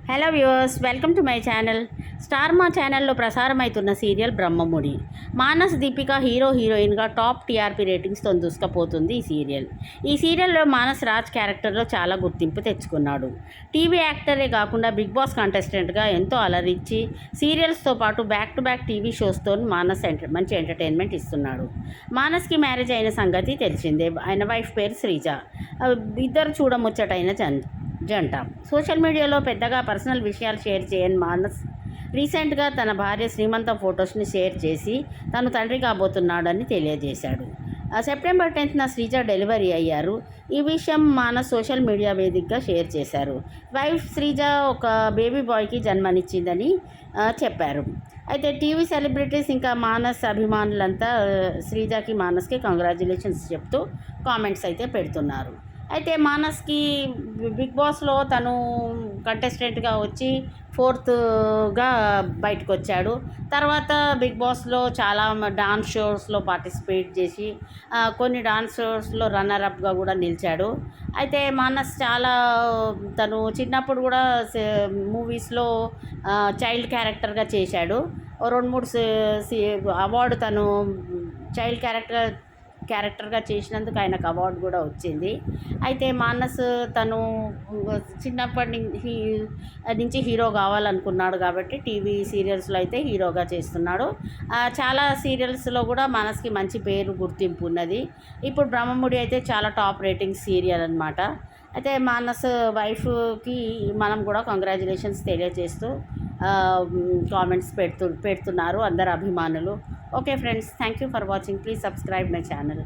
Hello viewers, welcome to my channel. Star మా ఛానల్లో ప్రసారమవుతున్న serial Brahmamudi. Manas Deepika హీరోయిన్గా టాప్ టీఆర్పీ రేటింగ్స్తో దూసుకుపోతుంది ఈ సీరియల్. ఈ సీరియల్లో మానస్ రాజ్ క్యారెక్టర్లో చాలా గుర్తింపు తెచ్చుకున్నాడు. టీవీ యాక్టరే కాకుండా బిగ్ బాస్ కంటెస్టెంట్గా ఎంతో అలరించి సీరియల్స్తో పాటు బ్యాక్ టు బ్యాక్ టీవీ షోస్తో మానస్ మంచి ఎంటర్టైన్మెంట్ ఇస్తున్నాడు. మానస్కి మ్యారేజ్ అయిన సంగతి తెలిసిందే. ఆయన వైఫ్ పేరు శ్రీజ. ఇద్దరు చూడముచ్చటైన జంట. సోషల్ మీడియాలో పెద్దగా పర్సనల్ విషయాలు షేర్ చేయని మానస్ రీసెంట్గా తన భార్య శ్రీమంతం ఫొటోస్ని షేర్ చేసి తను తండ్రి కాబోతున్నాడని తెలియజేశాడు. సెప్టెంబర్ 10న శ్రీజ డెలివరీ అయ్యారు. ఈ విషయం మానస్ సోషల్ మీడియా వేదికగా షేర్ చేశారు. వైఫ్ శ్రీజ ఒక బేబీ బాయ్కి జన్మనిచ్చిందని చెప్పారు. అయితే టీవీ సెలబ్రిటీస్ ఇంకా మానస్ అభిమానులంతా శ్రీజకి మానస్కి కంగ్రాచ్యులేషన్స్ చెప్తూ కామెంట్స్ అయితే పెడుతున్నారు. అయితే మానస్కి బిగ్ బాస్లో తను కంటెస్టెంట్గా వచ్చి 4థ్గా బయటకు వచ్చాడు. తర్వాత బిగ్ బాస్లో చాలా డాన్స్ షోస్లో పార్టిసిపేట్ చేసి కొన్ని డాన్స్ షోస్లో రన్నర్అప్గా కూడా నిలిచాడు. అయితే మానస్ చాలా తను చిన్నప్పుడు కూడా మూవీస్లో చైల్డ్ క్యారెక్టర్గా చేశాడు. 2-3 అవార్డు తను చైల్డ్ క్యారెక్టర్గా చేసినందుకు ఆయనకు అవార్డు కూడా వచ్చింది. అయితే మానస్ తను చిన్నప్పటి నుంచి హీరో కావాలనుకున్నాడు కాబట్టి టీవీ సీరియల్స్లో అయితే హీరోగా చేస్తున్నాడు. చాలా సీరియల్స్లో కూడా మానస్కి మంచి పేరు గుర్తింపు ఉన్నది. ఇప్పుడు బ్రహ్మముడి అయితే చాలా టాప్ రేటింగ్ సీరియల్ అనమాట. అయితే మానస్ వైఫ్కి మనం కూడా కంగ్రాచ్యులేషన్స్ తెలియజేస్తూ కామెంట్స్ పెడుతున్నారు అందరు అభిమానులు. Okay friends, thank you for watching. Please subscribe my channel.